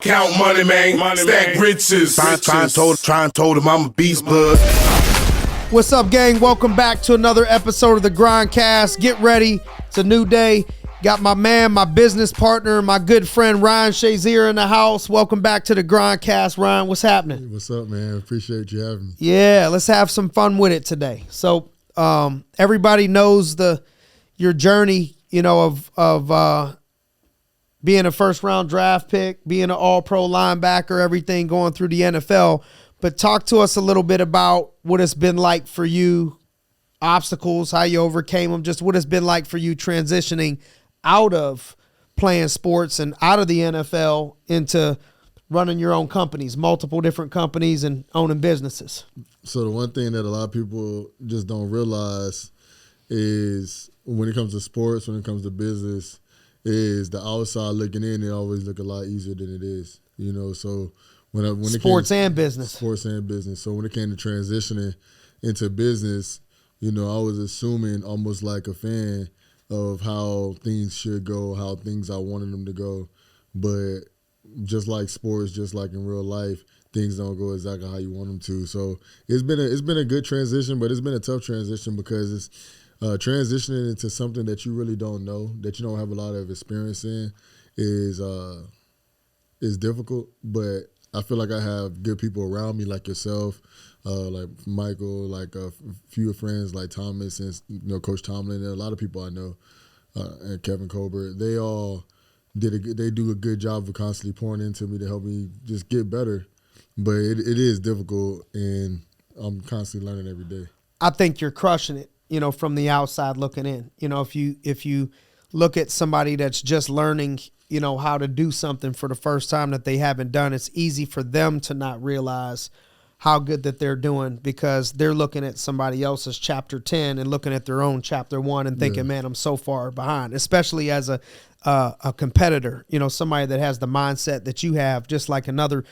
Count money, man. Stack riches. Try and told him I'm a beast blood. What's up, gang? Welcome back to another episode of the GRINDcast. Get ready. It's a new day. Got my man, my business partner, my good friend Ryan Shazier in the house. Welcome back to the GRINDcast. Ryan, what's happening? Hey, what's up, man? Appreciate you having me. Yeah, let's have some fun with it today. So everybody knows your journey, of being a first-round draft pick, being an all-pro linebacker, everything going through the NFL. But talk to us a little bit about what it's been like for you, obstacles, how you overcame them, just what it's been like for you transitioning out of playing sports and out of the NFL into running your own companies, multiple different companies and owning businesses. So the one thing that a lot of people just don't realize is when it comes to sports, when it comes to business, is the outside looking in, it always look a lot easier than it is, so when sports and business. So when it came to transitioning into business, I was assuming almost like a fan of how things should go, how things I wanted them to go. But just like sports, just like in real life, things don't go exactly how you want them to. So it's been a good transition, but it's been a tough transition because it's transitioning into something that you really don't know, that you don't have a lot of experience in, is difficult. But I feel like I have good people around me, like yourself, like Michael, like a few friends like Thomas and Coach Tomlin, and a lot of people I know, and Kevin Colbert. They all they do a good job of constantly pouring into me to help me just get better. But it is difficult, and I'm constantly learning every day. I think you're crushing it, from the outside looking in. If you look at somebody that's just learning, how to do something for the first time that they haven't done, it's easy for them to not realize how good that they're doing because they're looking at somebody else's chapter 10 and looking at their own chapter 1 and thinking, man, I'm so far behind, especially as a competitor, somebody that has the mindset that you have. Just like another,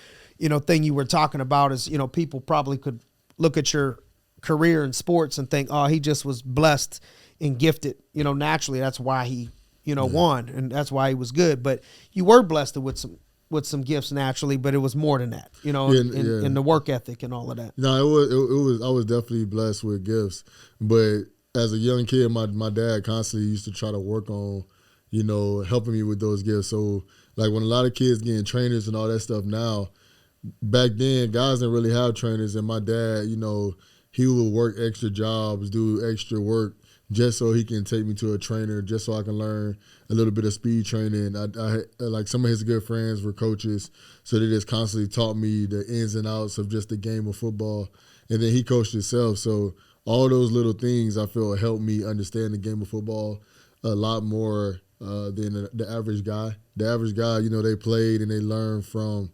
thing you were talking about is, people probably could look at your career in sports and think, oh, he just was blessed and gifted, naturally. That's why he, won, and that's why he was good. But you were blessed with some gifts naturally, but it was more than that, in the work ethic and all of that. No, it was. I was definitely blessed with gifts, but as a young kid, my dad constantly used to try to work on, helping me with those gifts. So like when a lot of kids getting trainers and all that stuff now, back then guys didn't really have trainers, and my dad, he would work extra jobs, do extra work just so he can take me to a trainer, just so I can learn a little bit of speed training. I like some of his good friends were coaches, so they just constantly taught me the ins and outs of just the game of football. And then he coached himself, so all those little things I feel helped me understand the game of football a lot more than the average guy. The average guy, they played and they learned from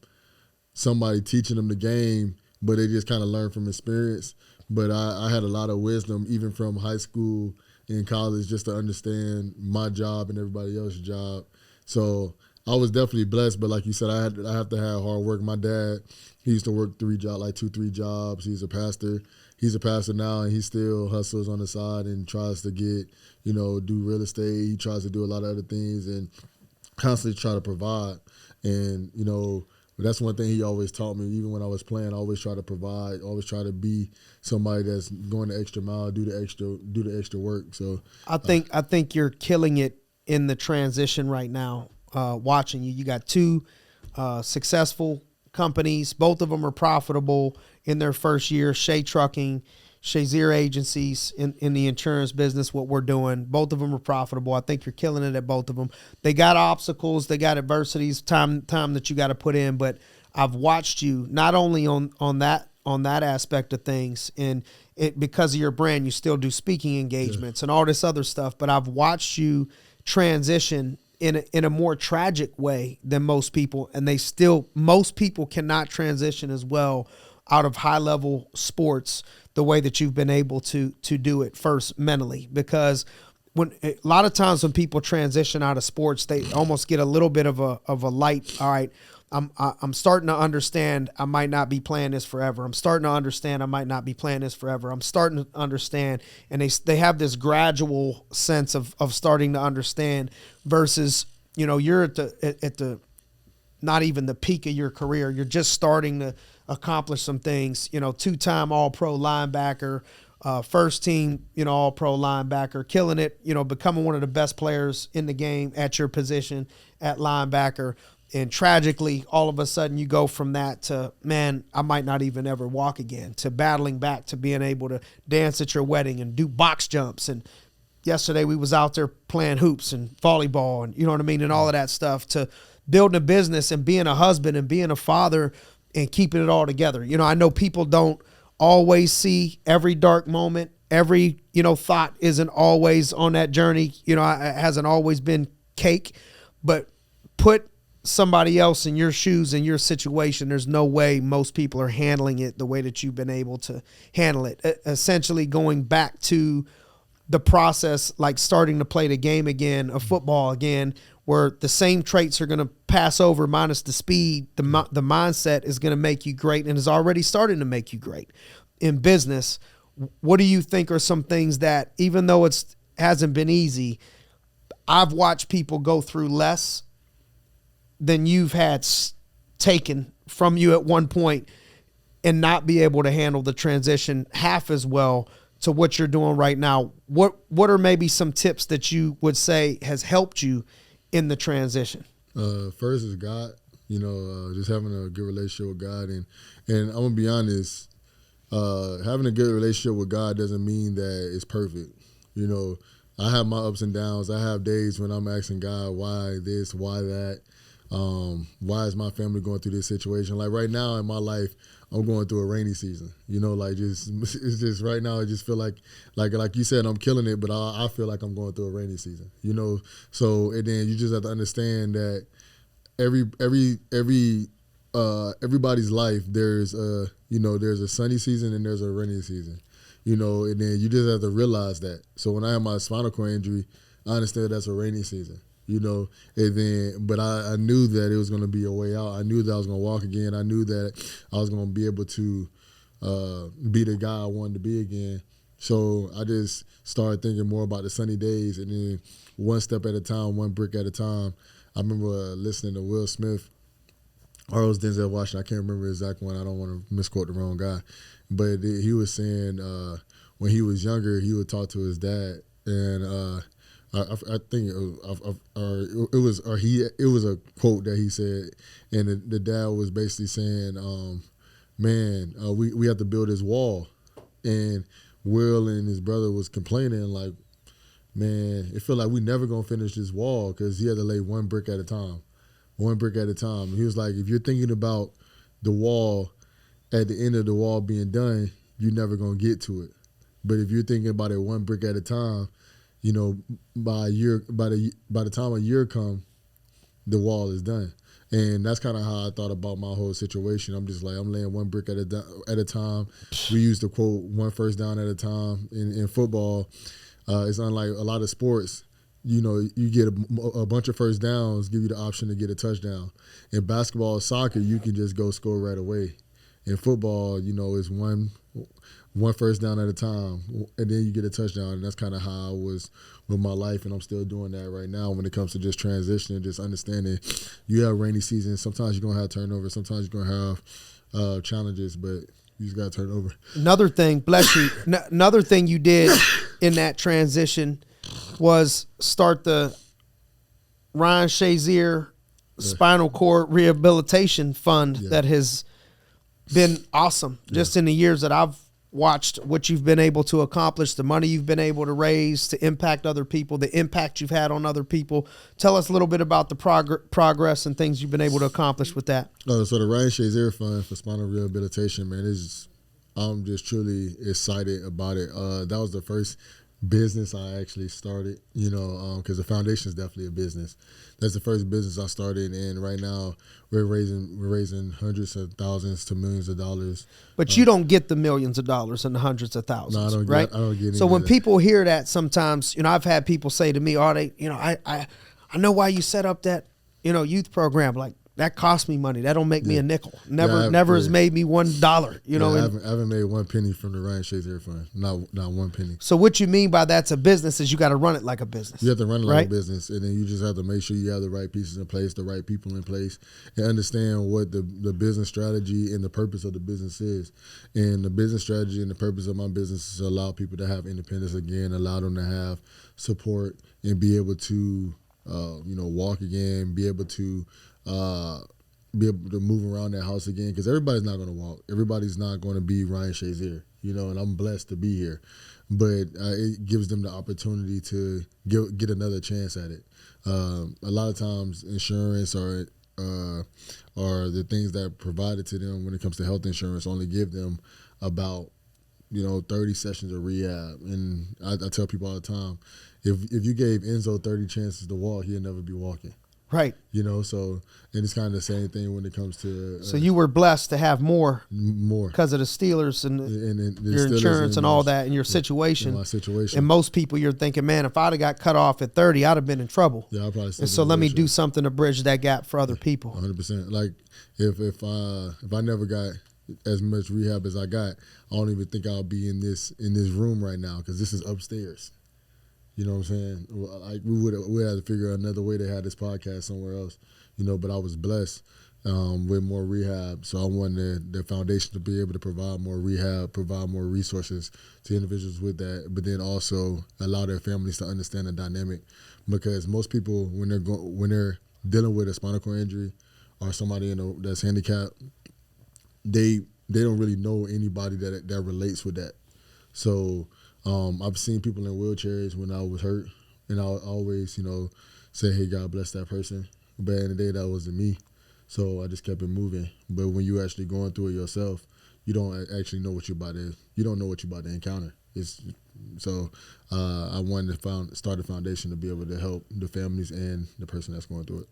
somebody teaching them the game, but they just kind of learned from experience. But I had a lot of wisdom, even from high school and college, just to understand my job and everybody else's job. So I was definitely blessed. But like you said, I have to have hard work. My dad, he used to work 3 jobs. He's a pastor. He's a pastor now, and he still hustles on the side and tries to get, do real estate. He tries to do a lot of other things and constantly try to provide. And, that's one thing he always taught me. Even when I was playing, I always try to provide, always try to be somebody that's going the extra mile, do the extra work. So I think you're killing it in the transition right now. Watching you got 2 successful companies. Both of them are profitable in their first year. Shay Trucking, Shazier Agencies in the insurance business, what we're doing. Both of them are profitable. I think you're killing it at both of them. They got obstacles, they got adversities, time that you got to put in, but I've watched you not only on that aspect of things, and it because of your brand, you still do speaking engagements and all this other stuff, but I've watched you transition in a more tragic way than most people, and most people cannot transition as well out of high-level sports the way that you've been able to do it first mentally. Because when a lot of times when people transition out of sports, they almost get a little bit of a light. All right, I'm starting to understand I might not be playing this forever. I'm starting to understand I might not be playing this forever. I'm starting to understand, and they have this gradual sense of starting to understand versus, you're at the not even the peak of your career. You're just starting to accomplish some things. You know, 2-time All-Pro linebacker, first team, you know, All-Pro linebacker, killing it, you know, becoming one of the best players in the game at your position at linebacker. And tragically, all of a sudden you go from that to, man, I might not even ever walk again, to battling back to being able to dance at your wedding and do box jumps. And yesterday we was out there playing hoops and volleyball and, you know what I mean, and all of that stuff, to building a business and being a husband and being a father and keeping it all together. You know, I know people don't always see every dark moment. Every, you know, thought isn't always on that journey. You know, it hasn't always been cake, but put somebody else in your shoes, in your situation. There's no way most people are handling it the way that you've been able to handle it. Essentially going back to the process, like starting to play the game again, of football again, where the same traits are going to pass over minus the speed. The mindset is going to make you great and is already starting to make you great. In business, what do you think are some things that, even though hasn't been easy, I've watched people go through less than you've had taken from you at one point and not be able to handle the transition half as well to what you're doing right now? What are maybe some tips that you would say has helped you in the transition? First is God, you know, just having a good relationship with God. And I'm going to be honest, having a good relationship with God doesn't mean that it's perfect. You know, I have my ups and downs. I have days when I'm asking God, why this, why that? Why is my family going through this situation? Like right now in my life, I'm going through a rainy season. You know, like it's just right now. I just feel like you said, I'm killing it, but I feel like I'm going through a rainy season. You know, so and then you just have to understand that everybody's life there's a sunny season and there's a rainy season. You know, and then you just have to realize that. So when I had my spinal cord injury, I understood that's a rainy season. You know, and then, but I knew that it was going to be a way out. I knew that I was going to walk again. I knew that I was going to be able to be the guy I wanted to be again. So I just started thinking more about the sunny days, and then one step at a time, one brick at a time. I remember listening to Will Smith, or it was Denzel Washington. I can't remember the exact one. I don't want to misquote the wrong guy. But he was saying when he was younger, he would talk to his dad, and I think it was a quote that he said, and the dad was basically saying, we have to build this wall. And Will and his brother was complaining like, man, it felt like we never going to finish this wall, because he had to lay one brick at a time. He was like, if you're thinking about the wall at the end of the wall being done, you're never going to get to it. But if you're thinking about it one brick at a time, you know, by the time a year come, the wall is done. And that's kind of how I thought about my whole situation. I'm just like, I'm laying one brick at a time. We used to quote, one first down at a time. In football, it's unlike a lot of sports. You know, you get a bunch of first downs, give you the option to get a touchdown. In basketball or soccer, you can just go score right away. In football, you know, it's one first down at a time, and then you get a touchdown. And that's kind of how I was with my life, and I'm still doing that right now when it comes to just transitioning, just understanding you have rainy seasons. Sometimes you're going to have turnover. Sometimes you're going to have challenges, but you just got to turn over. Another thing, bless you, another thing you did in that transition was start the Ryan Shazier Spinal Cord Rehabilitation Fund that has been awesome just in the years that I've watched what you've been able to accomplish, the money you've been able to raise to impact other people, the impact you've had on other people. Tell us a little bit about the progress and things you've been able to accomplish with that. So the Ryan Shazier Fund for Spinal Rehabilitation, man, I'm just truly excited about it. That was the first business I actually started, you know, because the foundation is definitely a business. That's the first business I started, and right now we're raising hundreds of thousands to millions of dollars. But you don't get the millions of dollars and the hundreds of thousands, no, I don't right? I don't get any. So when people hear that, sometimes, you know, I've had people say to me, "Oh, I know why you set up that, you know, youth program." Like, that cost me money. That don't make me a nickel. Yeah, Never has made me $1. You know, I haven't made 1 penny from the Ryan Shazier Fund. Not 1 penny. So what you mean by that's a business is you got to run it like a business. You have to run it like right? a business, and then you just have to make sure you have the right pieces in place, the right people in place, and understand what the business strategy and the purpose of the business is. And the business strategy and the purpose of my business is to allow people to have independence again, allow them to have support, and be able to walk again, be able to move around that house again, because everybody's not going to walk. Everybody's not going to be Ryan Shazier, and I'm blessed to be here. But it gives them the opportunity to get another chance at it. A lot of times insurance or the things that are provided to them when it comes to health insurance only give them about 30 sessions of rehab. And I tell people all the time, if you gave Enzo 30 chances to walk, he'll never be walking. Right. So, and it's kind of the same thing when it comes to. So you were blessed to have more because of the Steelers and your Steelers insurance and all that and your situation. My situation. And most people, you're thinking, man, if I'd have got cut off at 30, I'd have been in trouble. Yeah, I probably. And so let me do something to bridge that gap for other people. 100%. Like if I never got as much rehab as I got, I don't even think I'll be in this room right now, because this is upstairs. You know what I'm saying? Like we would have to figure out another way to have this podcast somewhere else. But I was blessed with more rehab, so I wanted the foundation to be able to provide more rehab, provide more resources to individuals with that, but then also allow their families to understand the dynamic, because most people when they're dealing with a spinal cord injury or somebody that's handicapped, they don't really know anybody that relates with that. So I've seen people in wheelchairs when I was hurt, and I always, say, hey, God bless that person. But in the day, that wasn't me. So I just kept it moving. But when you actually going through it yourself, you don't actually know what you're about to encounter. I wanted to start a foundation to be able to help the families and the person that's going through it.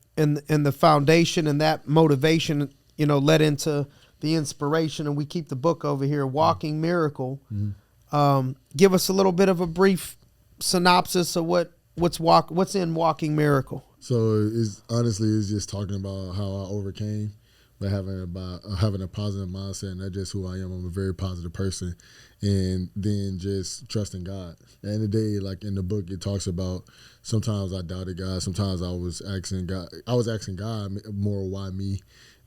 And the foundation and that motivation, led into the inspiration. And we keep the book over here, Walking Miracle. Mm-hmm. Give us a little bit of a brief synopsis of what's in Walking Miracle. So it's just talking about how I overcame by having a positive mindset, and that's just who I am. I'm a very positive person, and then just trusting God. At the end of the day, like in the book, it talks about sometimes I doubted God, sometimes I was asking God more why me,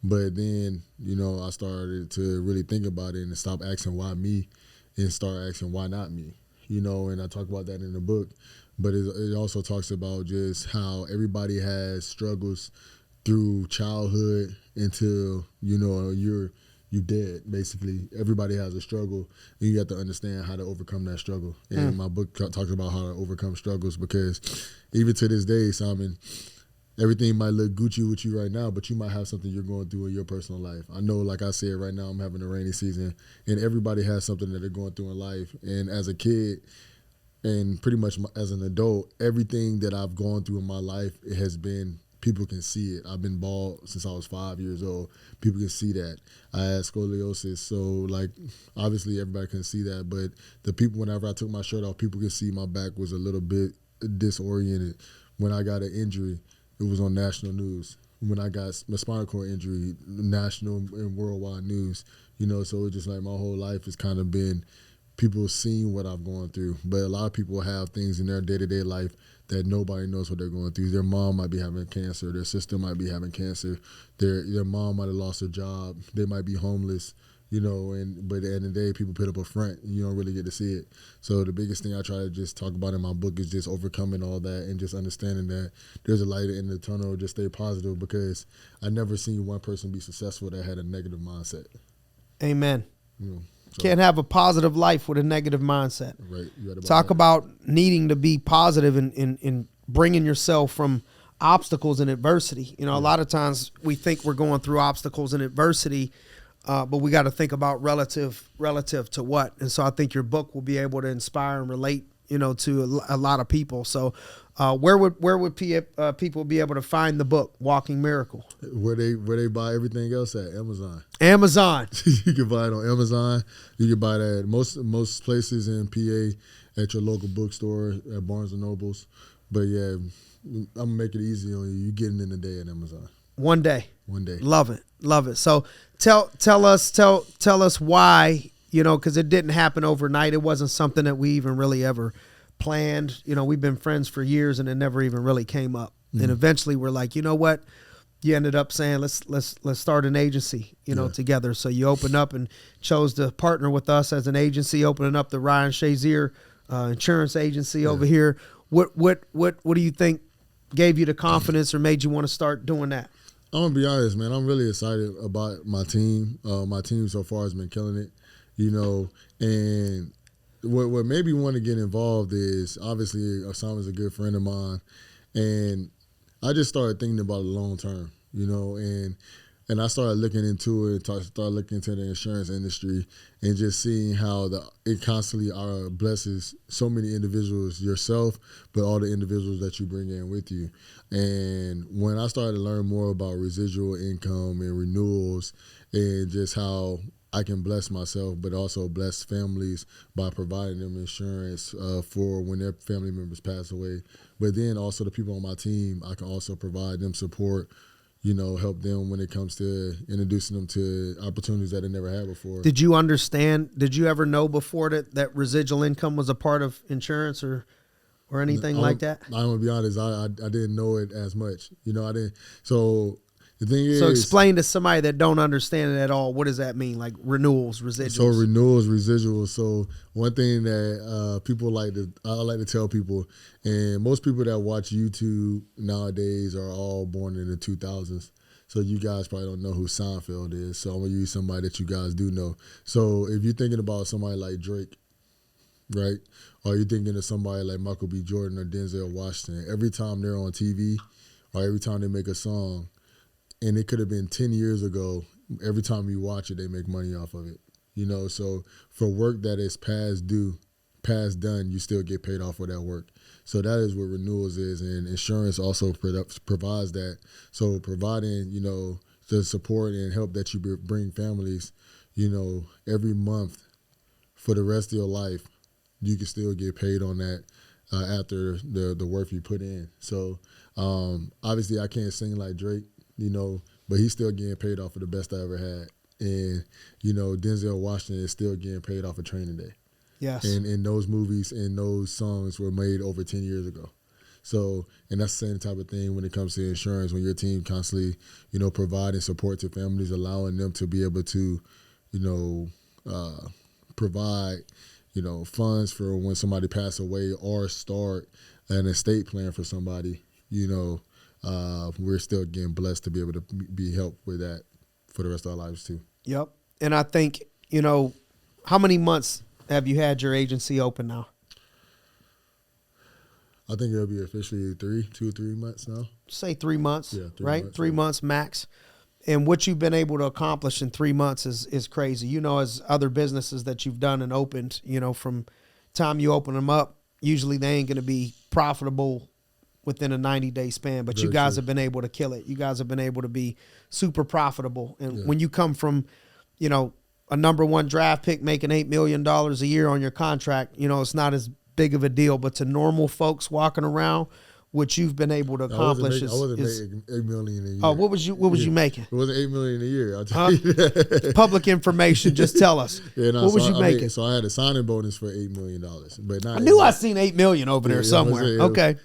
but then I started to really think about it and stop asking why me and start asking why not me. And I talk about that in the book. But it also talks about just how everybody has struggles through childhood until you're dead. Basically, everybody has a struggle, and you have to understand how to overcome that struggle. And my book talks about how to overcome struggles, because even to this day, Simon, everything might look Gucci with you right now, but you might have something you're going through in your personal life. I know, like I said, right now I'm having a rainy season, and everybody has something that they're going through in life. And as a kid, and pretty much as an adult, everything that I've gone through in my life, it has been, people can see it. I've been bald since I was 5 years old. People can see that. I had scoliosis, so like obviously everybody can see that. But the people, whenever I took my shirt off, people could see my back was a little bit disoriented. When I got an injury, it was on national news. When I got my spinal cord injury, national and worldwide news. So it's just like my whole life has kind of been people seeing what I've gone through. But a lot of people have things in their day-to-day life that nobody knows what they're going through. Their mom might be having cancer. Their sister might be having cancer. Their mom might have lost her job. They might be homeless, but at the end of the day, people put up a front, and you don't really get to see it. So the biggest thing I try to just talk about in my book is just overcoming all that and just understanding that there's a light in the tunnel. Just stay positive, because I never seen one person be successful that had a negative mindset. Amen. Can't have a positive life with a negative mindset. Right. Talk about needing to be positive in bringing yourself from obstacles and adversity. A lot of times we think we're going through obstacles and adversity, but we got to think about relative to what. And so I think your book will be able to inspire and relate, to a lot of people. So where would people be able to find the book, Walking Miracle? Where they buy everything else at? Amazon. You can buy it on Amazon. You can buy it at most places in PA, at your local bookstore, at Barnes & Nobles. But yeah, I'm going to make it easy on you. You getting in the day at Amazon. One day. one day. Love it. So tell us why, because it didn't happen overnight. It wasn't something that we even really ever planned. We've been friends for years and it never even really came up. And eventually we're like, you know what? You ended up saying, let's start an agency, together. So you opened up and chose to partner with us as an agency, opening up the Ryan Shazier Insurance Agency over here. What do you think gave you the confidence or made you want to start doing that? I'm gonna be honest, man. I'm really excited about my team. My team so far has been killing it, and what made me want to get involved is obviously Osama's a good friend of mine, and I just started thinking about it long term, and I started looking into it, started looking into the insurance industry and just seeing how it constantly blesses so many individuals, yourself, but all the individuals that you bring in with you. And when I started to learn more about residual income and renewals and just how I can bless myself, but also bless families by providing them insurance for when their family members pass away. But then also the people on my team, I can also provide them support, help them when it comes to introducing them to opportunities that they never had before. Did you ever know before that residual income was a part of insurance or anything like that? I'm going to be honest, I didn't know it as much. I didn't. So the thing is. So explain to somebody that don't understand it at all, what does that mean? Like renewals, residuals? So renewals, residuals. So one thing that I like to tell people, and most people that watch YouTube nowadays are all born in the 2000s. So you guys probably don't know who Seinfeld is. So I'm going to use somebody that you guys do know. So if you're thinking about somebody like Drake, right? Or you're thinking of somebody like Michael B. Jordan or Denzel Washington, every time they're on TV or every time they make a song, and it could have been 10 years ago, every time you watch it, they make money off of it. So for work that is past done, you still get paid off for that work. So that is what renewals is, and insurance also provides that. So providing, the support and help that you bring families, every month for the rest of your life, you can still get paid on that after the work you put in. So obviously I can't sing like Drake, but he's still getting paid off of the best I ever had. And, Denzel Washington is still getting paid off of Training Day. Yes. And those movies and those songs were made over 10 years ago. So, and that's the same type of thing when it comes to insurance, when your team constantly, providing support to families, allowing them to be able to, provide, funds for when somebody passes away or start an estate plan for somebody, we're still getting blessed to be able to be helped with that for the rest of our lives too. Yep. And I think, how many months have you had your agency open now? I think it'll be officially 2 or 3 months now. Say 3 months, yeah, 3 right? Months, 3 months max. And what you've been able to accomplish in 3 months is crazy. As other businesses that you've done and opened, from time you open them up, usually they ain't going to be profitable within a 90-day span, but Very you guys true. have been able to kill it. You guys have been able to be super profitable. And when you come from, a number one draft pick making $8 million a year on your contract, it's not as big of a deal, but to normal folks walking around, what you've been able to accomplish I wasn't making $8 million a year. Oh, what was you making? It wasn't $8 million a year. I'll tell you that. Public information. Just tell us. What was you making? So I had a signing bonus for $8 million, but not. I knew I seen $8 million over there somewhere. Okay.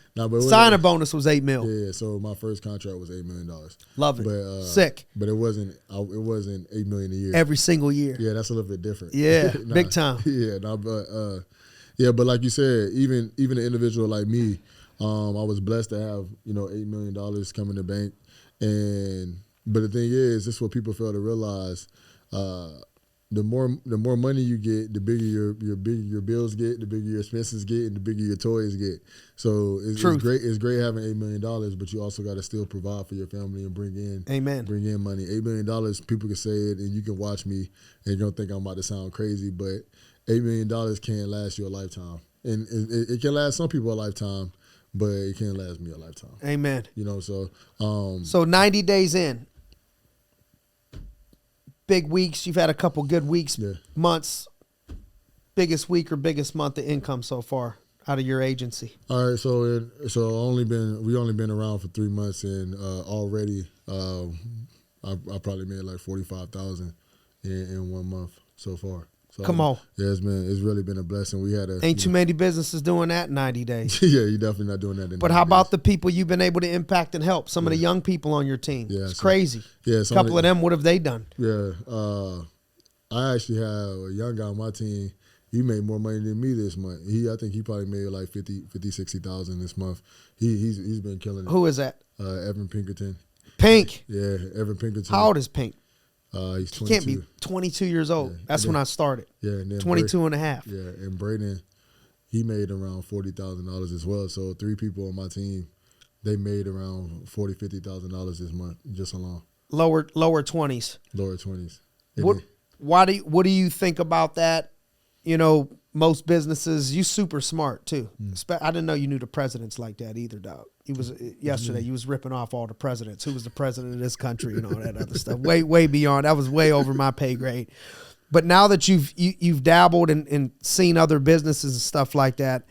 Signing bonus was $8 million. Yeah. So my first contract was $8 million. Love it. But, sick. But it wasn't $8 million a year. Every single year. Yeah, that's a little bit different. Yeah, big time. Yeah, but like you said, even an individual like me, I was blessed to have $8 million come in the bank, but the thing is, this is what people fail to realize. The more money you get, the bigger your bills get, the bigger your expenses get, and the bigger your toys get. So it's great. It's great having $8 million, but you also got to still provide for your family and bring in money. $8 million, people can say it, and you can watch me, and you're gonna think I'm about to sound crazy, but $8 million can't last you a lifetime, and it can last some people a lifetime. But it can't last me a lifetime. Amen. So 90 days in, big weeks. You've had a couple good weeks, months. Biggest week or biggest month of income so far out of your agency? All right, so we only been around for 3 months, and already I probably made like 45,000 in 1 month so far. So Come on. Yeah, it's really been a blessing. We had Ain't too many businesses doing that in 90 days. Yeah, you're definitely not doing that. But how about the people you've been able to impact and help? Some of the young people on your team. Yeah, It's crazy. Yeah, a couple of them, what have they done? Yeah, I actually have a young guy on my team. He made more money than me this month. I think he probably made like 60,000 this month. He's been killing it. Who is that? Evan Pinkerton. Pink. Yeah, Evan Pinkerton. How old is Pink? He's 22. He can't be 22 years old. Yeah. That's when I started. Yeah, and then 22 and a half. Yeah, and Braden, he made around $40,000 as well. So 3 people on my team, they made around $50,000 this month just alone. Lower 20s. Lower 20s. What do you think about that? You know, most businesses, you super smart too. I didn't know you knew the presidents like that either, dog. Yesterday you was ripping off all the presidents. Who was the president of this country and all that other stuff. Way beyond. That was way over my pay grade. But now that you've dabbled and seen other businesses and stuff like that,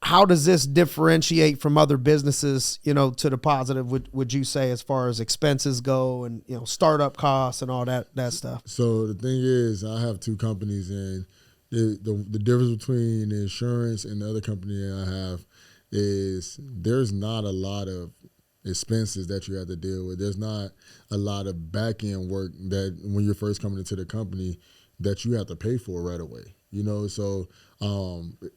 how does this differentiate from other businesses, you know, to the positive, would you say, as far as expenses go and, you know, startup costs and all that stuff? So the thing is, I have 2 companies, and the difference between the insurance and the other company I have is there's not a lot of expenses that you have to deal with. There's not a lot of back-end work that when you're first coming into the company that you have to pay for right away. You know, so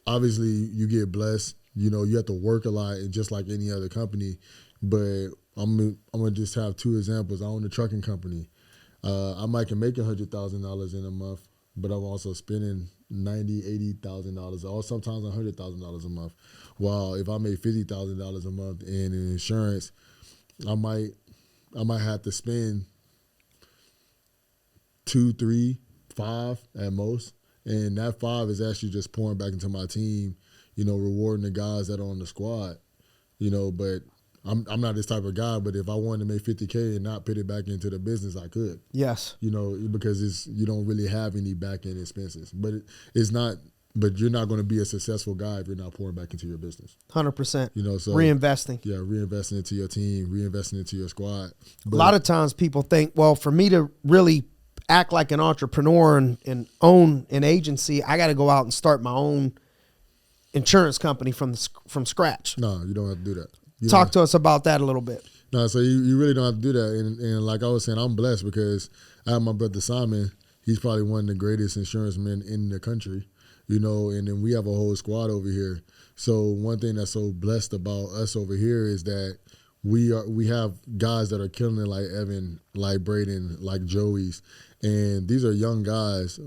obviously you get blessed. You know, you have to work a lot, and just like any other company. But I'm gonna just have 2 examples. I own a trucking company. I might can make $100,000 in a month, but I'm also spending $90,000, $80,000, or sometimes $100,000 a month. While if I made $50,000 a month in insurance, I might have to spend 2, 3, 5 at most. And that 5 is actually just pouring back into my team, you know, rewarding the guys that are on the squad, you know. But I'm not this type of guy. But if I wanted to make $50K and not put it back into the business, I could. Yes. You know, because you don't really have any back end expenses. But it's not. But you're not going to be a successful guy if you're not pouring back into your business. 100%. You know, so reinvesting. Yeah, reinvesting into your team, reinvesting into your squad. But a lot of times people think, well, for me to really act like an entrepreneur and own an agency, I got to go out and start my own insurance company from scratch. No, you don't have to do that. Talk to us about that a little bit. No, so you really don't have to do that. And like I was saying, I'm blessed because I have my brother Simon. He's probably one of the greatest insurance men in the country, you know, and then we have a whole squad over here. So one thing that's so blessed about us over here is that we have guys that are killing it, like Evan, like Braden, like Joey's. And these are young guys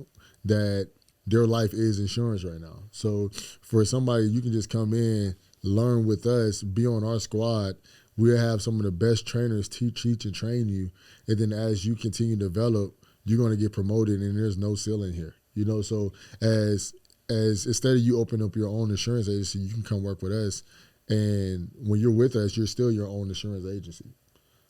that their life is insurance right now. So for somebody, you can just come in, learn with us, be on our squad. We'll have some of the best trainers teach and train you. And then as you continue to develop, you're going to get promoted, and there's no ceiling here. You know, so as instead of you open up your own insurance agency, you can come work with us. And when you're with us, you're still your own insurance agency.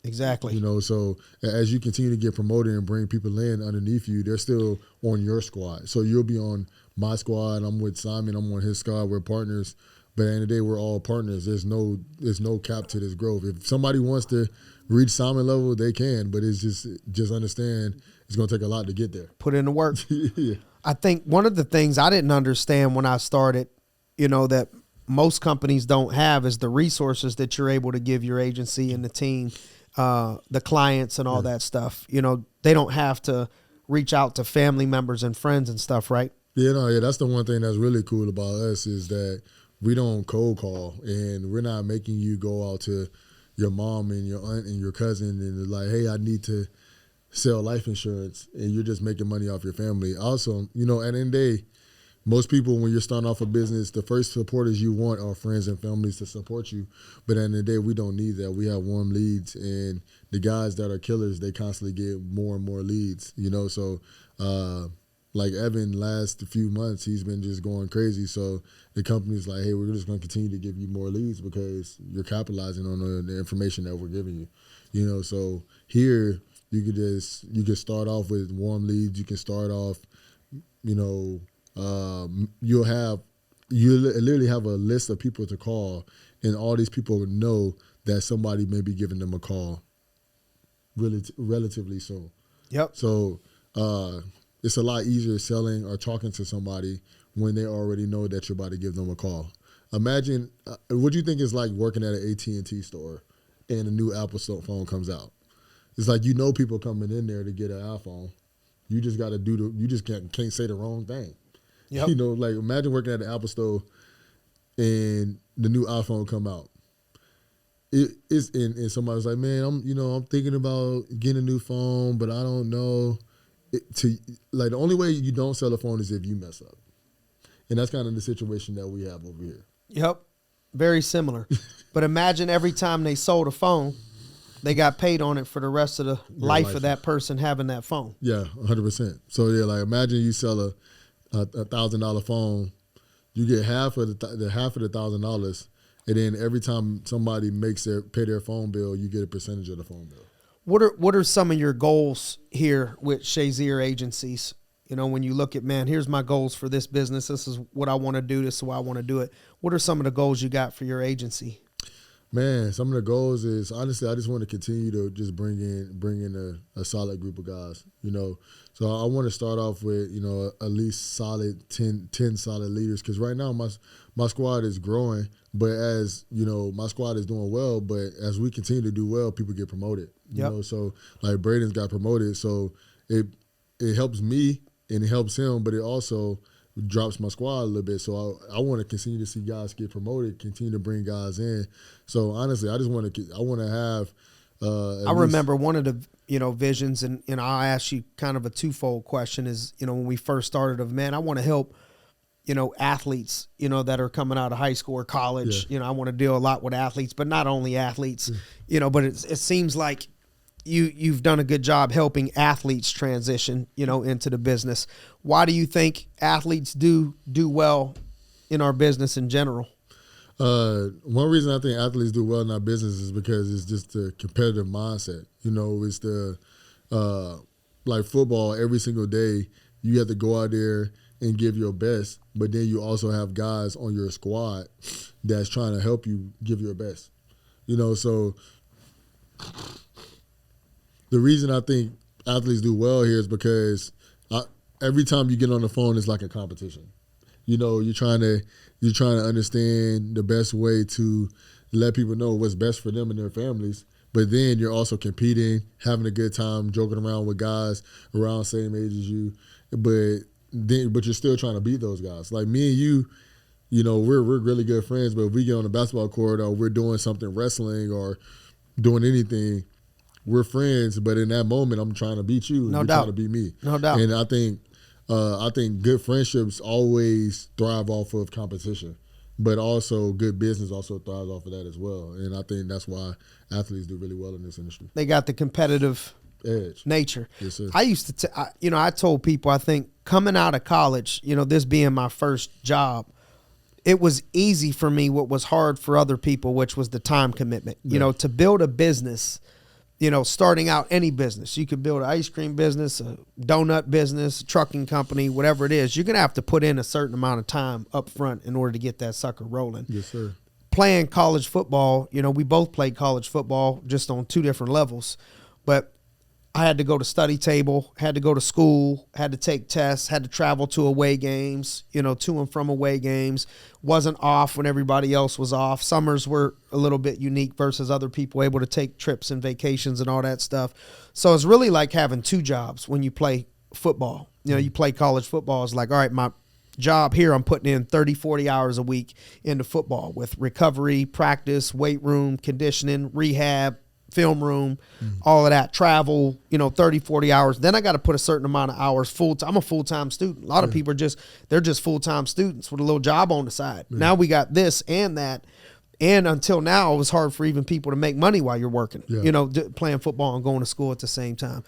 Exactly. You know, so as you continue to get promoted and bring people in underneath you, they're still on your squad. So you'll be on my squad. I'm with Simon. I'm on his squad. We're partners. But at the end of the day, we're all partners. There's no cap to this growth. If somebody wants to reach Simon level, they can. But it's just understand it's going to take a lot to get there. Put in the work. Yeah. I think one of the things I didn't understand when I started, you know, that most companies don't have is the resources that you're able to give your agency and the team, the clients and all that stuff. You know, they don't have to reach out to family members and friends and stuff, right? Yeah, that's the one thing that's really cool about us is that we don't cold call, and we're not making you go out to your mom and your aunt and your cousin and like, hey, I need to sell life insurance, and you're just making money off your family. Also, you know, at the end of the day, most people, when you're starting off a business, the first supporters you want are friends and families to support you. But at the end of the day, we don't need that. We have warm leads, and the guys that are killers, they constantly get more and more leads, you know. So, like Evan, last few months, he's been just going crazy. So the company's like, hey, we're just going to continue to give you more leads because you're capitalizing on the information that we're giving you, you know. So here, you can start off with warm leads. You can start off, you know, you literally have a list of people to call, and all these people know that somebody may be giving them a call. really relatively soon. Yep. So it's a lot easier selling or talking to somebody when they already know that you're about to give them a call. Imagine, what do you think is like working at an AT&T store and a new Apple phone comes out? It's like, you know, people coming in there to get an iPhone. You just got to you just can't say the wrong thing. Yep. You know, like imagine working at the Apple store and the new iPhone come out. And somebody's like, man, I'm thinking about getting a new phone, but I don't know. The only way you don't sell a phone is if you mess up. And that's kind of the situation that we have over here. Yep. Very similar. But imagine every time they sold a phone, they got paid on it for the rest of the life of that person having that phone. Yeah, 100%. So yeah, like imagine you sell a $1,000 phone, you get half of the $1,000, and then every time somebody pay their phone bill, you get a percentage of the phone bill. What are some of your goals here with Shazier Agencies? You know, when you look at, man, here's my goals for this business. This is what I want to do. This is why I want to do it. What are some of the goals you got for your agency? Man, some of the goals is, honestly, I just want to continue to just bring in a solid group of guys, you know. So I want to start off with, you know, at least solid 10 solid leaders, because right now my squad is growing, but as, you know, my squad is doing well, but as we continue to do well, people get promoted, you know. So like Braden's got promoted, so it helps me and it helps him, but it also drops my squad a little bit. So I want to continue to see guys get promoted, continue to bring guys in. So honestly, I want to have. I remember one of the, you know, visions, and I'll ask you kind of a twofold question is, you know, when we first started of, man, I want to help, you know, athletes, you know, that are coming out of high school or college. Yeah. You know, I want to deal a lot with athletes, but not only athletes, you know, but it seems like you've done a good job helping athletes transition, you know, into the business. Why do you think athletes do well in our business in general? One reason I think athletes do well in our business is because it's just the competitive mindset. You know, it's the like football. Every single day, you have to go out there and give your best, but then you also have guys on your squad that's trying to help you give your best. You know, so the reason I think athletes do well here is because every time you get on the phone, it's like a competition. You know, you're trying to understand the best way to let people know what's best for them and their families. But then you're also competing, having a good time, joking around with guys around the same age as you. But you're still trying to beat those guys. Like me and you know, we're really good friends. But if we get on the basketball court or we're doing something, wrestling or doing anything, we're friends, but in that moment, I'm trying to beat you, and you're trying to beat me. No doubt. And I think good friendships always thrive off of competition, but also good business also thrives off of that as well. And I think that's why athletes do really well in this industry. They got the competitive edge nature. Yes, sir. I used to, you know, I told people, I think coming out of college, you know, this being my first job, it was easy for me what was hard for other people, which was the time commitment. You know, to build a business. You know, starting out any business, you could build an ice cream business, a donut business, a trucking company, whatever it is. You're going to have to put in a certain amount of time up front in order to get that sucker rolling. Yes, sir. Playing college football, you know, we both played college football just on two different levels. But I had to go to study table, had to go to school, had to take tests, had to travel to away games, you know, to and from away games. Wasn't off when everybody else was off. Summers were a little bit unique versus other people able to take trips and vacations and all that stuff. So it's really like having two jobs when you play football. You know, you play college football. It's like, all right, my job here, I'm putting in 30, 40 hours a week into football with recovery, practice, weight room, conditioning, rehab, film room, all of that, travel, you know, 30, 40 hours. Then I got to put a certain amount of hours full-time. I'm a full-time student. A lot of people are they're just full-time students with a little job on the side. Now we got this and that. And until now, it was hard for even people to make money while you're working, you know, playing football and going to school at the same time.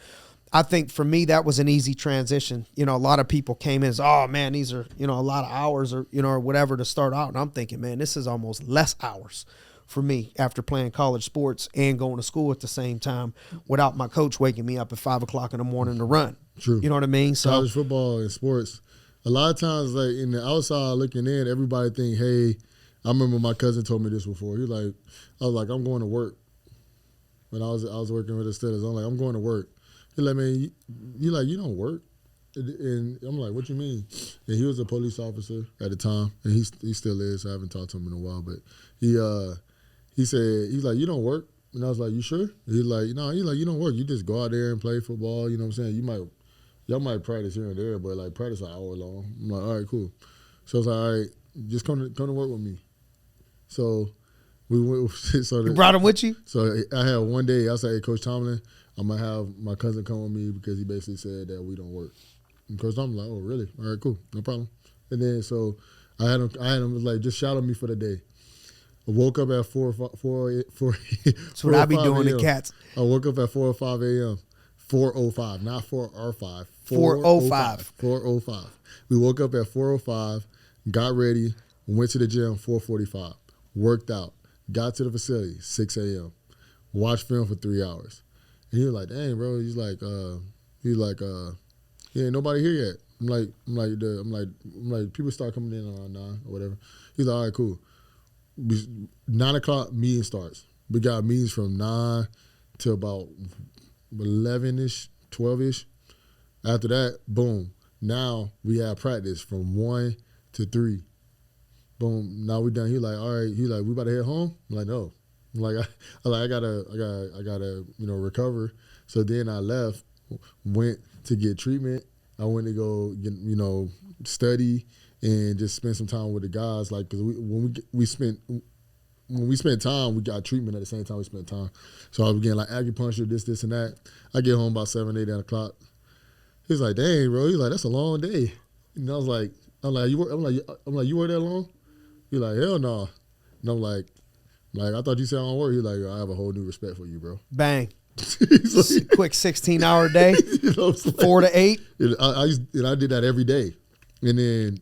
I think for me, that was an easy transition. You know, a lot of people came in as, oh man, these are, you know, a lot of hours or, you know, or whatever to start out. And I'm thinking, man, this is almost less hours for me after playing college sports and going to school at the same time without my coach waking me up at 5 o'clock in the morning to run. True. You know what I mean? So college football and sports, a lot of times, like in the outside looking in, everybody think, hey, I remember my cousin told me this before. I was like, I'm going to work. when I was working with the Steelers. I'm like, I'm going to work. He like, man, you don't work? And I'm like, what you mean? And he was a police officer at the time, and he still is. I haven't talked to him in a while, but he said, he's like, you don't work? And I was like, you sure? He's like, no, you don't work. You just go out there and play football. You know what I'm saying? Y'all might practice here and there, but like practice an hour long. I'm like, all right, cool. So I was like, all right, just come to work with me. So we went. You brought him with you? So I had one day. I said, hey, Coach Tomlin, I'm gonna have my cousin come with me because he basically said that we don't work. And Coach Tomlin like, oh really? All right, cool, no problem. And then so I had him like just shout at me for the day. I woke up at 4. That's what I be doing to cats. I woke up at 4 or 5 a.m. 4:05, not 4 or 5. 4:05. 4:05. We woke up at 4:05, got ready, went to the gym 4:45, worked out, got to the facility 6 a.m., watched film for 3 hours. And he was like, dang, bro. He's like, ain't nobody here yet. I'm like, people start coming in around 9 or whatever. He's like, all right, cool. 9 o'clock meeting starts. We got meetings from 9 to about 11-ish, 12-ish. After that, boom. Now we have practice from 1 to 3. Boom. Now we done. He like, all right. He like, we about to head home? I'm like, no. I'm like, I gotta, recover. So then I left, went to get treatment. I went to go, study and just spend some time with the guys. Like, cause when we spent time, we got treatment at the same time we spent time. So I was getting like acupuncture, this, and that. I get home about 7, 8 o'clock. He's like, dang, bro. He's like, that's a long day. And I was like, you work that long? He's like, hell no. And I'm like, I thought you said I don't work. He's like, I have a whole new respect for you, bro. Bang. Like, quick 16-hour day, 4 to 8. And I did that every day. And then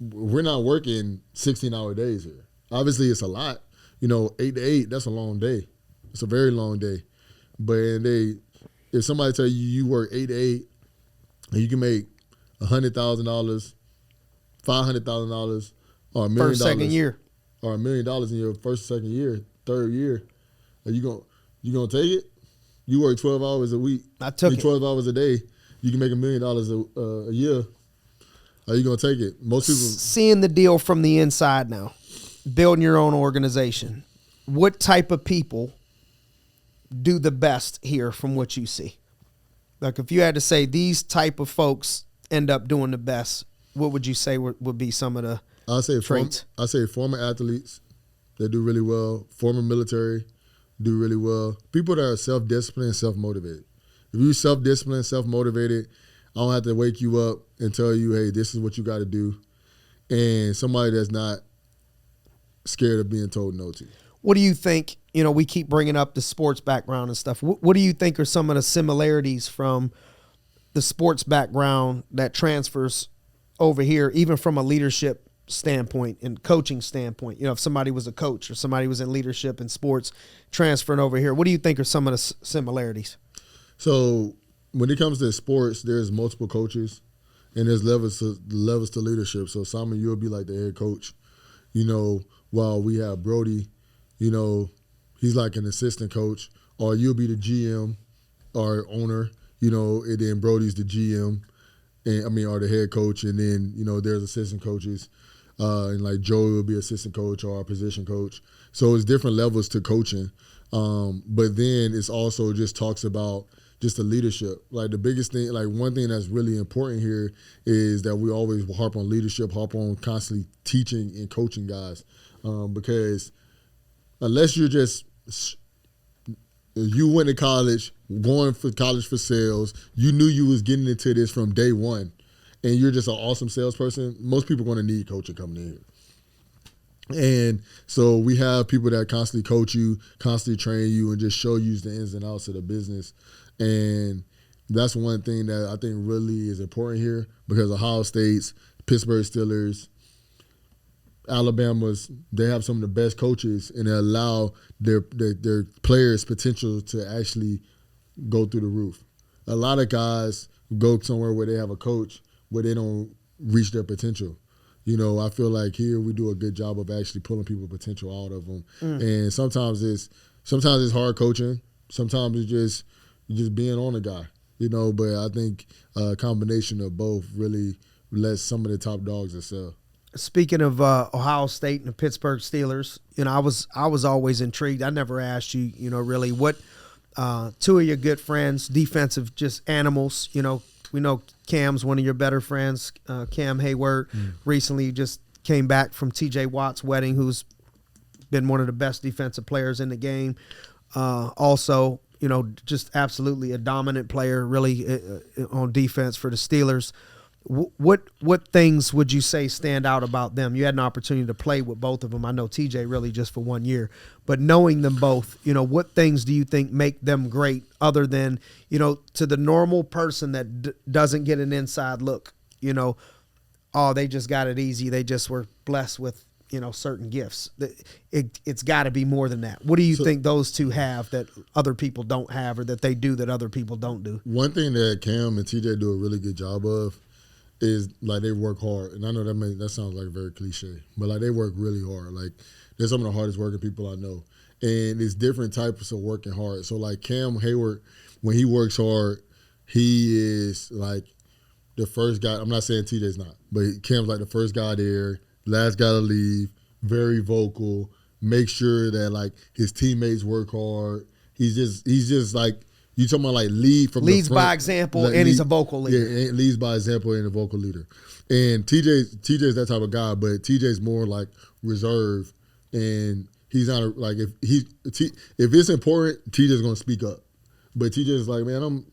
we're not working 16-hour days here. Obviously, it's a lot. 8 to 8, that's a long day. It's a very long day. But if somebody tell you work 8 to 8 and you can make $100,000, $500,000, or $1 million First, second year. Or $1 million in your first, second year, third year, are you gonna take it? You work 12 hours a week. I took it. 12 hours a day. You can make $1 million a year. Are you gonna take it? Most people seeing the deal from the inside now, building your own organization. What type of people do the best here from what you see? Like if you had to say these type of folks end up doing the best, what would you say would be some of the traits? I say former athletes that do really well, former military do really well. People that are self-disciplined and self-motivated. If you're self-disciplined, self-motivated, I don't have to wake you up and tell you, hey, this is what you got to do. And somebody that's not scared of being told no to. What do you think, we keep bringing up the sports background and stuff. What do you think are some of the similarities from the sports background that transfers over here, even from a leadership standpoint and coaching standpoint? If somebody was a coach or somebody was in leadership in sports transferring over here, what do you think are some of the similarities? So when it comes to sports, there's multiple coaches and there's levels to leadership. So Simon, you'll be like the head coach, while we have Brody, he's like an assistant coach, or you'll be the GM or owner, and then Brody's the GM or the head coach. And then, there's assistant coaches. And like Joey will be assistant coach or our position coach. So it's different levels to coaching. But then it's also just talks about just the leadership. Like the biggest thing, like one thing that's really important here is that we always harp on leadership, harp on constantly teaching and coaching guys. Because unless you're you went to college, going for college for sales, you knew you was getting into this from day one, and you're just an awesome salesperson, most people are going to need coaching coming in here. And so we have people that constantly coach you, constantly train you, and just show you the ins and outs of the business. And that's one thing that I think really is important here, because Ohio State's, Pittsburgh Steelers, Alabama's, they have some of the best coaches, and they allow their players' potential to actually go through the roof. A lot of guys go somewhere where they have a coach where they don't reach their potential. I feel like here we do a good job of actually pulling people's potential out of them. And sometimes it's sometimes it's hard coaching. Sometimes it's just being on the guy, you know. But I think a combination of both really lets some of the top dogs excel. Speaking of Ohio State and the Pittsburgh Steelers, you know, I was always intrigued. I never asked you, you know, really what two of your good friends, defensive just animals. You know, we know Cam's one of your better friends, Cam Hayward. Recently just came back from T.J. Watt's wedding, who's been one of the best defensive players in the game. Also, you know, just absolutely a dominant player, really on defense for the Steelers. What things would you say stand out about them? You had an opportunity to play with both of them. I know TJ really just for 1 year, but knowing them both, you know, what things do you think make them great other than, you know, to the normal person that doesn't get an inside look, you know, oh, they just got it easy. They just were blessed with, you know, certain gifts. It's got to be more than that. What do you think those two have that other people don't have, or that they do that other people don't do? One thing that Cam and TJ do a really good job of is like they work hard, and I know that sounds like very cliche, but like they work really hard. Like they're some of the hardest working people I know, and it's different types of working hard. So like Cam Hayward, when he works hard, he is like the first guy. I'm not saying TJ's not, but Cam's like the first guy there, last guy to leave, very vocal, make sure that like his teammates work hard. He's just like. You talking about like leads by example, and he's a vocal leader. Yeah, leads by example and a vocal leader. And TJ's that type of guy, but TJ's more like reserved, and he's not like if it's important, TJ's gonna speak up. But TJ's like, man, I'm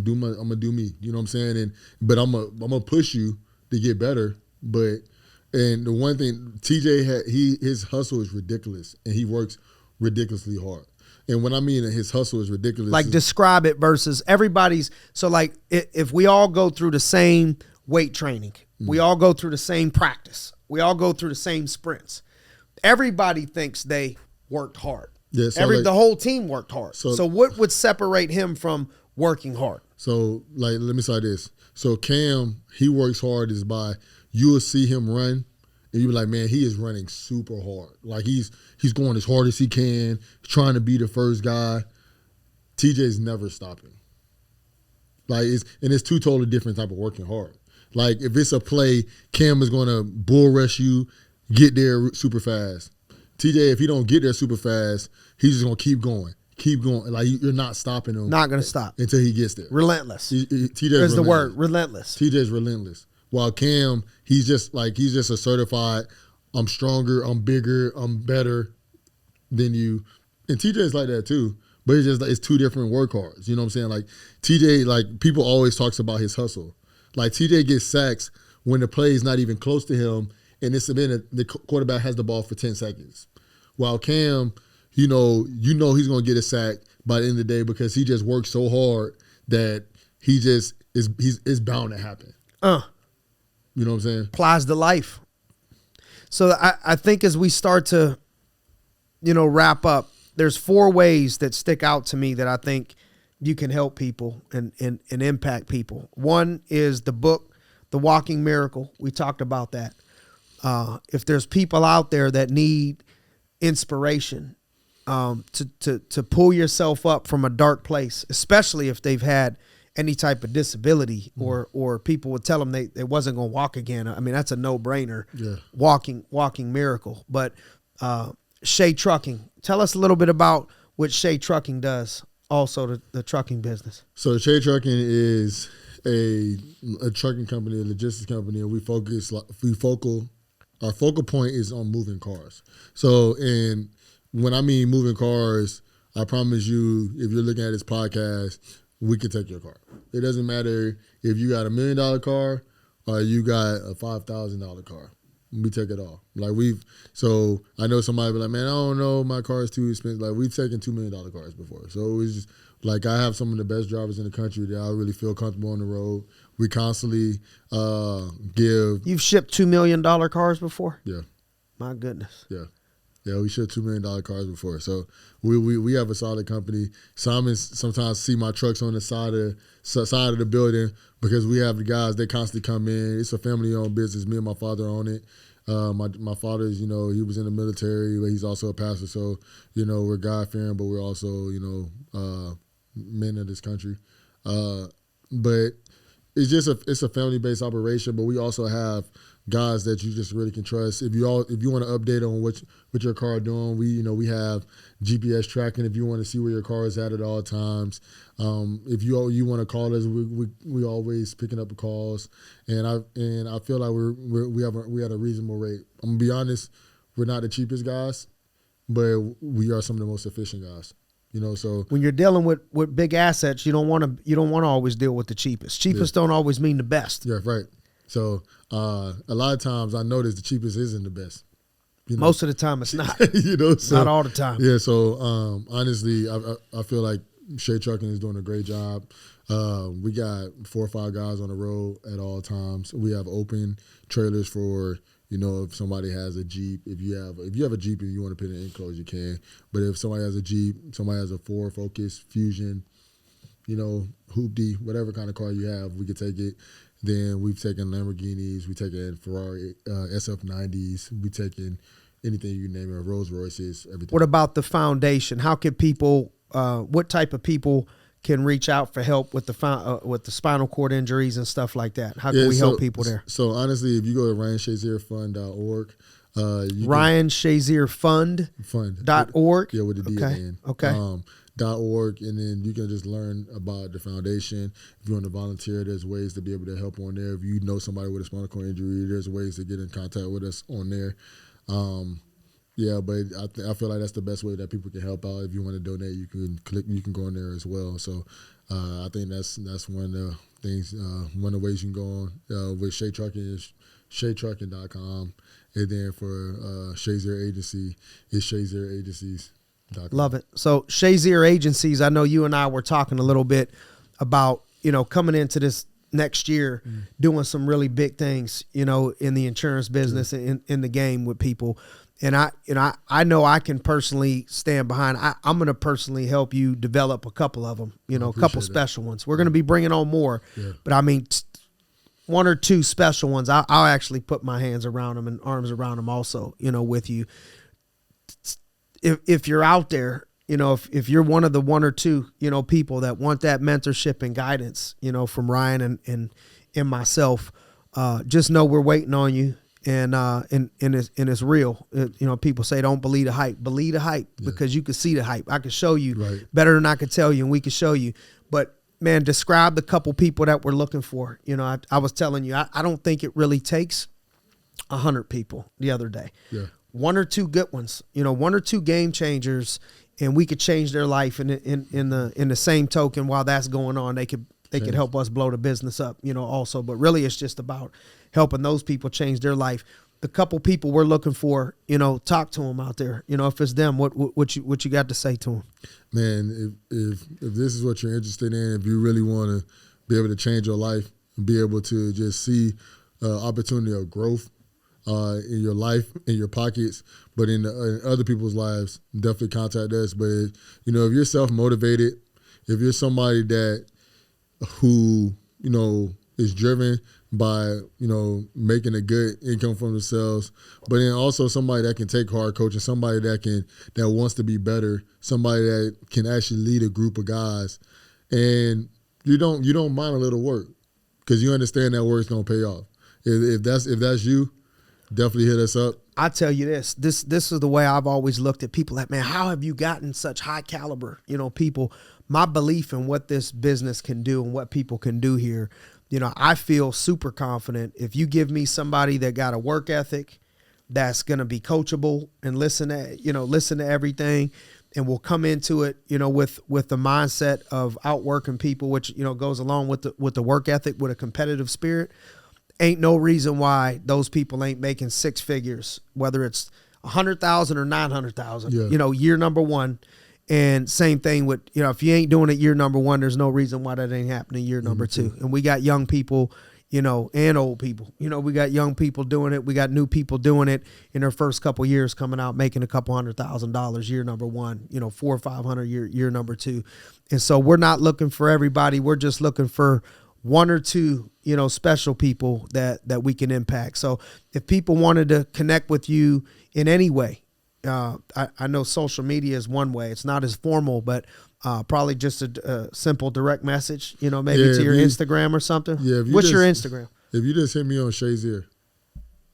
gonna do me. You know what I'm saying? But I'm gonna push you to get better. And the one thing TJ his hustle is ridiculous, and he works ridiculously hard. And when I mean his hustle is ridiculous. Like describe it versus everybody's. So like if we all go through the same weight training, we all go through the same practice, we all go through the same sprints, everybody thinks they worked hard. Yeah, so the whole team worked hard. So what would separate him from working hard? So like, let me say this. So Cam, he works hard is by, you will see him run, and you be like, man, he is running super hard. Like he's going as hard as he can, trying to be the first guy. TJ's never stopping. Like it's two totally different type of working hard. Like if it's a play, Cam is going to bull rush you, get there super fast. TJ, if he don't get there super fast, he's just going to keep going. Like you're not stopping him. Not going to stop until he gets there. Relentless. TJ's the word, relentless. TJ's relentless. While Cam, he's just a certified, I'm stronger, I'm bigger, I'm better than you. And TJ's like that too. But it's just it's two different work hards. You know what I'm saying? Like TJ, like people always talks about his hustle. Like TJ gets sacks when the play is not even close to him, and the quarterback has the ball for 10 seconds. While Cam, you know he's gonna get a sack by the end of the day because he just works so hard that he just is bound to happen. You know what I'm saying? Applies to life. So I think as we start to, you know, wrap up, there's 4 ways that stick out to me that I think you can help people and impact people. One is the book, The Walking Miracle. We talked about that. If there's people out there that need inspiration to pull yourself up from a dark place, especially if they've had any type of disability or people would tell them they wasn't going to walk again. I mean, that's a no-brainer. Yeah. Walking miracle. But Shay Trucking, tell us a little bit about what Shay Trucking does, also the trucking business. So Shay Trucking is a trucking company, a logistics company, and our focal point is on moving cars. So, and when I mean moving cars, I promise you, if you're looking at this podcast, we can take your car. It doesn't matter if you got $1 million car or you got a $5,000 car. We take it all. So I know somebody be like, man, I don't know, my car is too expensive. Like we've taken $2 million cars before. So it's just like I have some of the best drivers in the country that I really feel comfortable on the road. We constantly give. You've shipped $2 million cars before? Yeah. My goodness. Yeah. Yeah, we shipped $2 million cars before. So we have a solid company. Simon sometimes see my trucks on the side of the building because we have the guys, they constantly come in. It's a family-owned business. Me and my father own it. My father's, he was in the military, but he's also a pastor. So, we're God-fearing, but we're also, men of this country. But it's a family-based operation, but we also have guys that you just really can trust. If you want to update on what your car doing, we have GPS tracking if you want to see where your car is at all times. If you want to call us, we always picking up the calls, and I feel like we had a reasonable rate. I'm gonna be honest, we're not the cheapest guys, but we are some of the most efficient guys. So when you're dealing with big assets, you don't want to always deal with the cheapest. Cheapest don't always mean the best. Yeah, right. So a lot of times I notice the cheapest isn't the best. Most of the time it's not. So, not all the time. Yeah. So honestly, I feel like Shay Trucking is doing a great job. We got 4 or 5 guys on the road at all times. We have open trailers for, if somebody has a Jeep, if you have a Jeep and you want to put it in enclosed, you can. But if somebody has a Jeep, somebody has a Ford Focus, Fusion, Hoopty, whatever kind of car you have, we could take it. Then we've taken Lamborghinis, we've taken Ferrari SF90s, we've taken anything you name it, Rolls Royces, everything. What about the foundation? How can people, what type of people can reach out for help with the spinal cord injuries and stuff like that? How can we help people there? So honestly, if you go to RyanShazierFund.org, Ryan Shazier Fund.org. Yeah, with the D at the end. Okay. .org, and then you can just learn about the foundation. If you want to volunteer, there's ways to be able to help on there. If you know somebody with a spinal cord injury, there's ways to get in contact with us on there. Yeah, but I feel like that's the best way that people can help out. If you want to donate, you can go on there as well. So I think that's one of the things, one of the ways you can go on with Shay Trucking is ShayTrucking.com, and then for Shazier Agency is Shazier Agencies. Love it. So Shazier Agencies, I know you and I were talking a little bit about, coming into this next year, doing some really big things, in the insurance business and in the game with people. And I know I can personally stand behind. I'm going to personally help you develop a couple of them, a couple special ones. We're going to be bringing on more, but I mean, 1 or 2 special ones. I'll actually put my hands around them and arms around them also, with you. If you're out there, if you're one of the 1 or 2, people that want that mentorship and guidance, from Ryan and myself, just know we're waiting on you. And it's real. People say don't believe the hype. Believe the hype because you can see the hype. I can show you better than I could tell you, and we can show you. But man, describe the couple people that we're looking for. I was telling you, I don't think it really takes 100 people the other day. Yeah. 1 or 2 good ones, 1 or 2 game changers, and we could change their life. In the same token, while that's going on, they could help us blow the business up, also. But really, it's just about helping those people change their life. The couple people we're looking for, talk to them out there. If it's them, what you got to say to them? Man, if this is what you're interested in, if you really want to be able to change your life and be able to just see opportunity of growth in your life, in your pockets, but in other people's lives, definitely contact us. But if you're self-motivated, if you're somebody who is driven by making a good income for themselves, but then also somebody that can take hard coaching, somebody that wants to be better, somebody that can actually lead a group of guys, and you don't mind a little work because you understand that work's gonna pay off. If that's you, definitely hit us up. I tell you this is the way I've always looked at people. Like, man, how have you gotten such high caliber, people? My belief in what this business can do and what people can do here, I feel super confident. If you give me somebody that got a work ethic, that's going to be coachable and listen to everything, and will come into it, with the mindset of outworking people, which, goes along with the work ethic, with a competitive spirit. Ain't no reason why those people ain't making 6 figures, whether it's 100,000 or 900,000, year number 1. And same thing with, if you ain't doing it year number 1, there's no reason why that ain't happening year number 2. And we got young people, and old people, we got young people doing it. We got new people doing it in their first couple years, coming out, making a couple $100,000 year number 1, 400 or 500 year number 2. And so we're not looking for everybody. We're just looking for 1 or 2, special people that we can impact. So if people wanted to connect with you in any way, I know social media is one way. It's not as formal, but probably just a simple direct message, maybe to your Instagram or something. Yeah. What's your Instagram? If you just hit me on Shazier.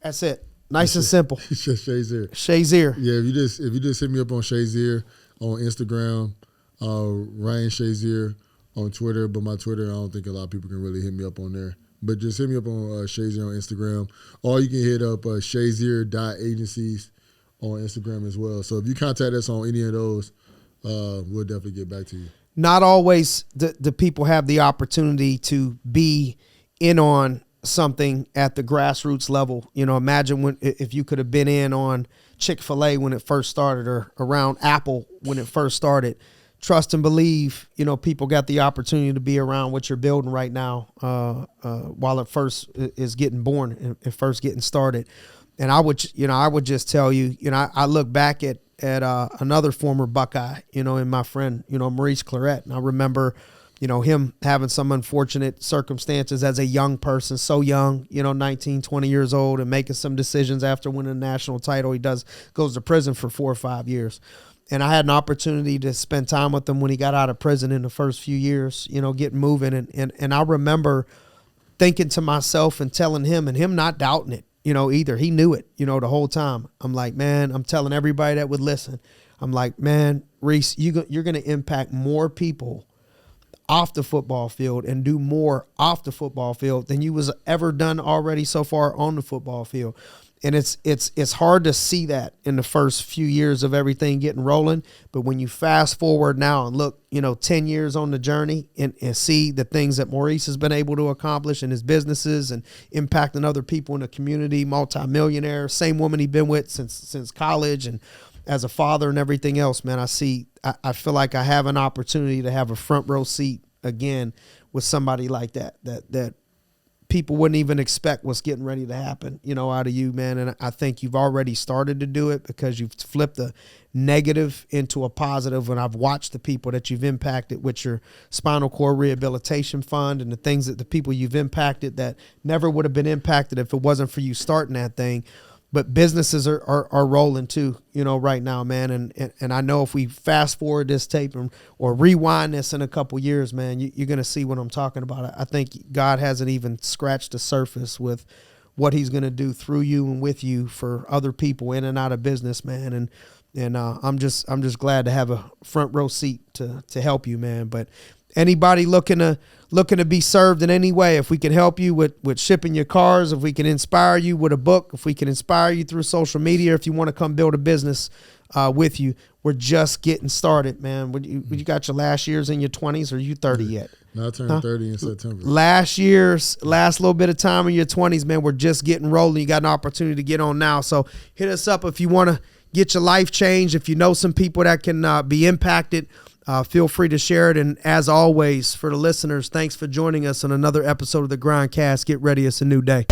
That's it. Nice and simple. It's just Shazier. Shazier. Yeah, if you just hit me up on Shazier on Instagram, Ryan Shazier on Twitter, but my Twitter, I don't think a lot of people can really hit me up on there. But just hit me up on Shazier on Instagram, or you can hit up Shazier.agencies on Instagram as well. So if you contact us on any of those, we'll definitely get back to you. Not always do people have the opportunity to be in on something at the grassroots level. Imagine if you could have been in on Chick-fil-A when it first started, or around Apple when it first started. Trust and believe, people got the opportunity to be around what you're building right now while it first is getting born and first getting started. And I would just tell you, I look back at another former Buckeye, and my friend, Maurice Claret. And I remember, him having some unfortunate circumstances as a young person, so young, 19, 20 years old, and making some decisions after winning a national title. He goes to prison for 4 or 5 years. And I had an opportunity to spend time with him when he got out of prison in the first few years, getting moving. And I remember thinking to myself and telling him, and him not doubting it, either. He knew it, the whole time. I'm like, man, I'm telling everybody that would listen. I'm like, man, Reese, you're going to impact more people off the football field and do more off the football field than you was ever done already so far on the football field. And it's hard to see that in the first few years of everything getting rolling. But when you fast forward now and look, 10 years on the journey and see the things that Maurice has been able to accomplish in his businesses and impacting other people in the community, multimillionaire, same woman he's been with since college, and as a father and everything else, man, I feel like I have an opportunity to have a front row seat again with somebody like that people wouldn't even expect what's getting ready to happen, out of you, man. And I think you've already started to do it because you've flipped the negative into a positive. And I've watched the people that you've impacted with your Spinal Rehabilitation Fund and the things that the people you've impacted that never would have been impacted if it wasn't for you starting that thing. But businesses are rolling too, right now, man. And I know if we fast forward this tape or rewind this in a couple years, man, you're going to see what I'm talking about. I think God hasn't even scratched the surface with what he's going to do through you and with you for other people in and out of business, man. And I'm just glad to have a front row seat to help you, man. But anybody looking to be served in any way, if we can help you with shipping your cars, if we can inspire you with a book, if we can inspire you through social media, if you want to come build a business with you, we're just getting started, man. You got your last years in your 20s, or are you 30 yet? No, I turned 30 in September. Last little bit of time in your 20s, man, we're just getting rolling. You got an opportunity to get on now. So hit us up if you want to get your life changed. If you know some people that can be impacted, feel free to share it. And as always, for the listeners, thanks for joining us on another episode of the GRINDcast. Get ready. It's a new day.